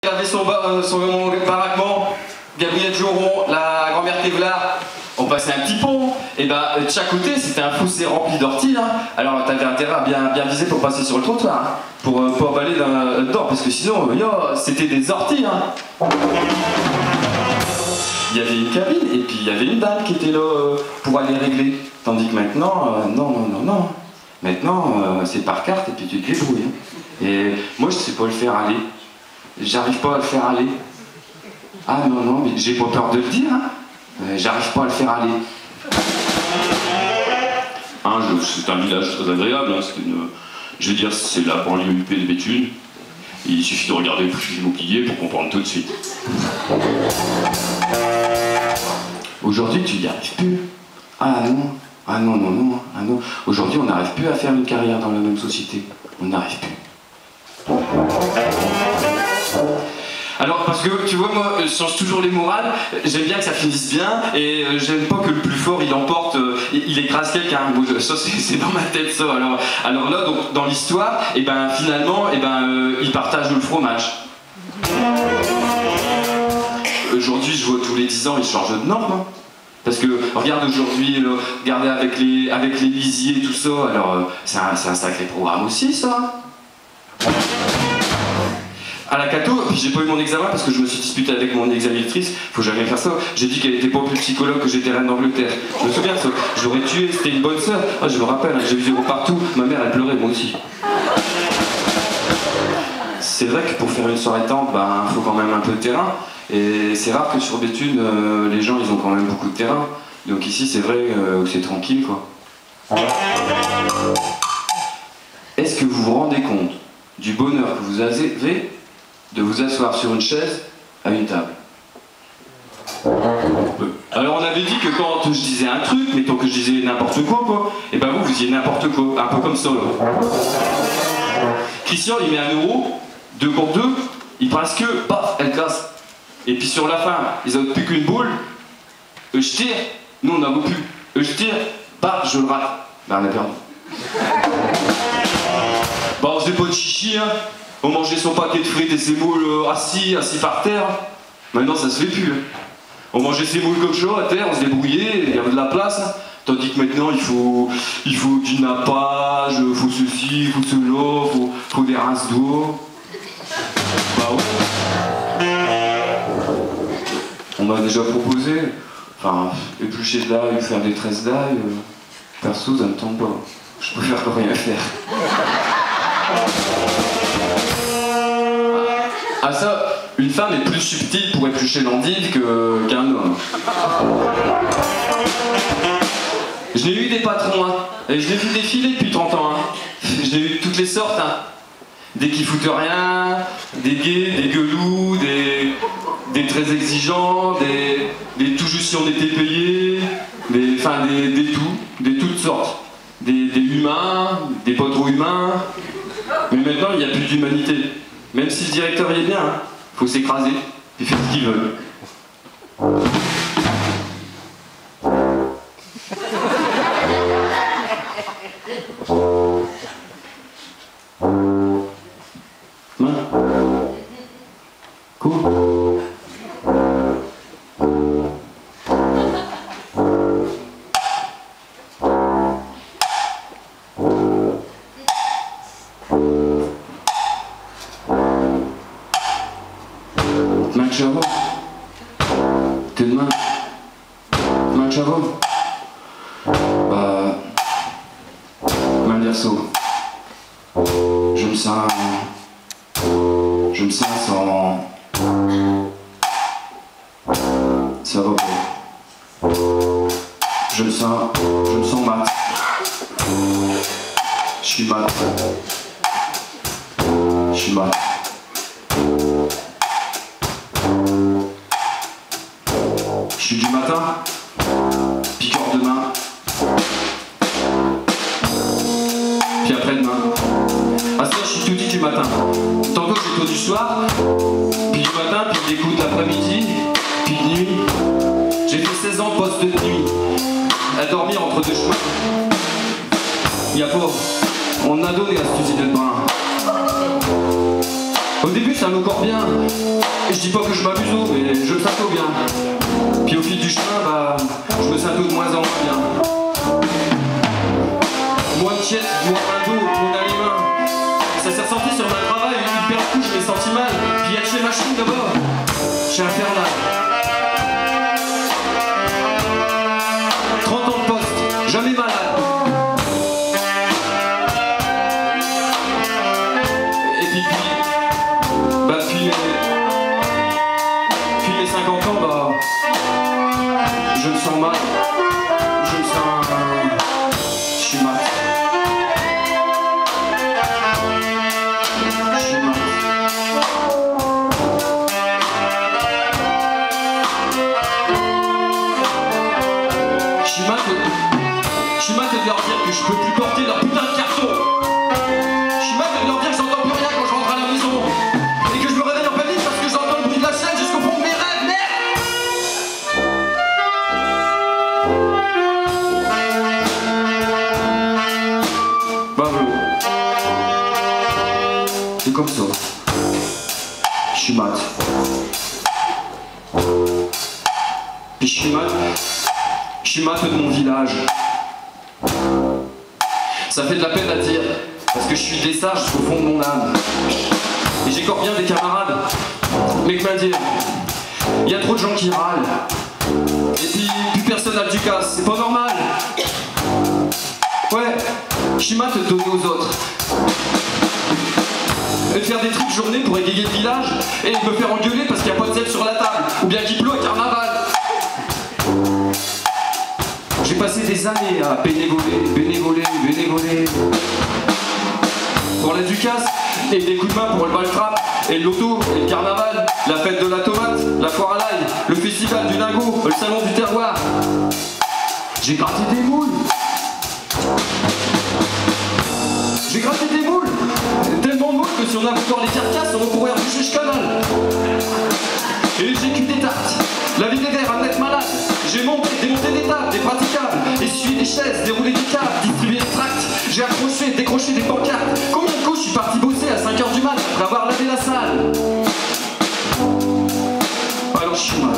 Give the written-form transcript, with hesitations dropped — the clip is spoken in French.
avait son baraquement, Gabriel Joron, la grand-mère Thévelard, on passait un petit pont, et ben de chaque côté c'était un fossé rempli d'orties, hein. Alors t'avais intérêt à bien viser pour passer sur le trottoir, hein, pour pas aller dedans, parce que sinon, c'était des orties, hein. Il y avait une cabine, et puis il y avait une dame qui était là pour aller régler. Tandis que maintenant, non. Maintenant, c'est par carte, et puis tu te débrouilles, hein. Et moi je sais pas le faire aller. J'arrive pas à le faire aller. Ah non, mais j'ai pas peur de le dire, hein. J'arrive pas à le faire aller. Hein, c'est un village très agréable, hein, je veux dire, c'est la banlieue UP de Béthune. Il suffit de regarder le prix immobilier pour comprendre tout de suite. Aujourd'hui, tu n'y arrives plus. Ah non. Aujourd'hui, on n'arrive plus à faire une carrière dans la même société. On n'arrive plus. Alors, parce que, tu vois, moi, je change toujours les morales, j'aime bien que ça finisse bien, et j'aime pas que le plus fort, il emporte, il écrase quelqu'un. Ça, c'est dans ma tête, ça. Alors là, donc, dans l'histoire, et ben, finalement, ils partagent le fromage. Aujourd'hui, je vois tous les 10 ans, ils changent de norme, hein. Parce que, regarde aujourd'hui, regardez avec les lisiers, tout ça, alors, c'est un sacré programme aussi, ça. À la Cato, puis j'ai pas eu mon examen parce que je me suis disputé avec mon examinatrice, faut jamais faire ça. J'ai dit qu'elle était pas plus psychologue que j'étais reine d'Angleterre. Je me souviens de ça, je l'aurais tuée, c'était une bonne sœur. Ah, je me rappelle, j'ai eu 0 partout, ma mère elle pleurait, moi aussi. C'est vrai que pour faire une soirée tente, faut quand même un peu de terrain. Et c'est rare que sur Béthune, les gens ils ont quand même beaucoup de terrain. Donc ici c'est vrai que c'est tranquille, quoi. Est-ce que vous vous rendez compte du bonheur que vous avez de vous asseoir sur une chaise à une table? Alors on avait dit que quand je disais un truc, mettons que je disais n'importe quoi, et ben vous disiez n'importe quoi, un peu comme ça là. Christian il met 1 €, 2 contre 2, il passe que, paf, elle casse. Et puis sur la fin, ils n'ont plus qu'une boule, je tire, nous on n'en veut plus, je tire, paf, je le rate. Ben on a perdu. Bah on faisait pas de chichi, hein. On mangeait son paquet de frites et ses moules assis par terre. Maintenant ça se fait plus, hein. On mangeait ses moules comme ça à terre, on se débrouillait, il y avait de la place, hein. Tandis que maintenant il faut du nappage, faut ceci, faut cela, faut des rinces d'eau. Bah ouais. On m'a déjà proposé, éplucher de l'ail ou faire des tresses d'ail, perso ça me tente pas. Je préfère rien faire. Ah ça, une femme est plus subtile pour éplucher l'endive qu'un homme. Je l'ai eu des patrons, hein, et je l'ai vu défiler depuis 30 ans. Hein. Je l'ai eu de toutes les sortes. Hein. Des qui foutent rien, des gays, des gueulous, des très exigeants, des tout juste si on était payé, des toutes sortes. Des humains, des pas trop humains. Mais maintenant, il n'y a plus d'humanité. Même si le directeur il est bien, hein, faut s'écraser, et faire ce qu'ils veulent. Chavo, t'es demain. Demain Chavo. Verso. Je me sens sans. Ça va pas. Je me sens mat. Je suis mat. Je suis mat. Je suis du matin, piqueur demain, puis après-demain. Ah ça, je suis tout dit du matin. Tantôt c'est tôt du soir, puis du matin, puis d'écoute l'après-midi, puis de nuit. J'ai fait 16 ans de poste de nuit, à dormir entre deux chemins. Y'a pas, on a donné à cette usine de brin. Au début, ça me corps bien. Et je dis pas que je m'abuse, mais je me sens bien. Puis au fil du chemin, bah, je me sens de moins en moins bien. Moins de tiède, moins un dos, moins dans les mains. Ça s'est ressenti sur mon travail, une paire de coups, je m'ai senti mal. Puis il y a chez machine d'abord, chez Infernal. 30 ans de poste, jamais malade. Puis les 50 ans, bah, je me sens mal, je me sens, je suis mal. Je suis mal. Je suis mal de leur dire que je peux plus porter leur putain de carton. Je suis mal de leur dire que j'entends plus rien quand je rentre à la maison. Et que je me réveille en panique parce que j'entends le bruit de la chaîne jusqu'au fond de mes rêves, merde! Bah voilà. C'est comme ça. Je suis mat. Puis je suis mat de mon village. Ça fait de la peine à dire, parce que je suis des sages au fond de mon âme. Et j'ai encore bien des camarades. Mais que dire, il y a trop de gens qui râlent. Et puis, plus personne n'a du casse, c'est pas normal. Ouais, je suis mat de donner aux autres. Et de faire des trucs journée pour égayer le village et de me faire engueuler parce qu'il n'y a pas de zèle sur la table. Ou bien qu'il pleut à carnaval. J'ai passé des années à bénévoler pour la ducasse et des coups de main pour le baltrap et le loto et le carnaval, la fête de la tomate, la foire à l'ail, le festival du lingot, le salon du terroir. J'ai gratté des moules. J'ai gratté des moules. Tellement de moules que si on a encore les carcasses, on pourrait reboucher jusqu'à canal. Et j'ai cuit des tartes. La vie des verres à être malade. J'ai monté, démonté des tables, des praticables, essuyé des chaises, déroulé des câbles, distribué des tracts. J'ai accroché, décroché des pancartes. Combien de coups je suis parti bosser à 5 h du mat après avoir lavé la salle? Alors je suis mal.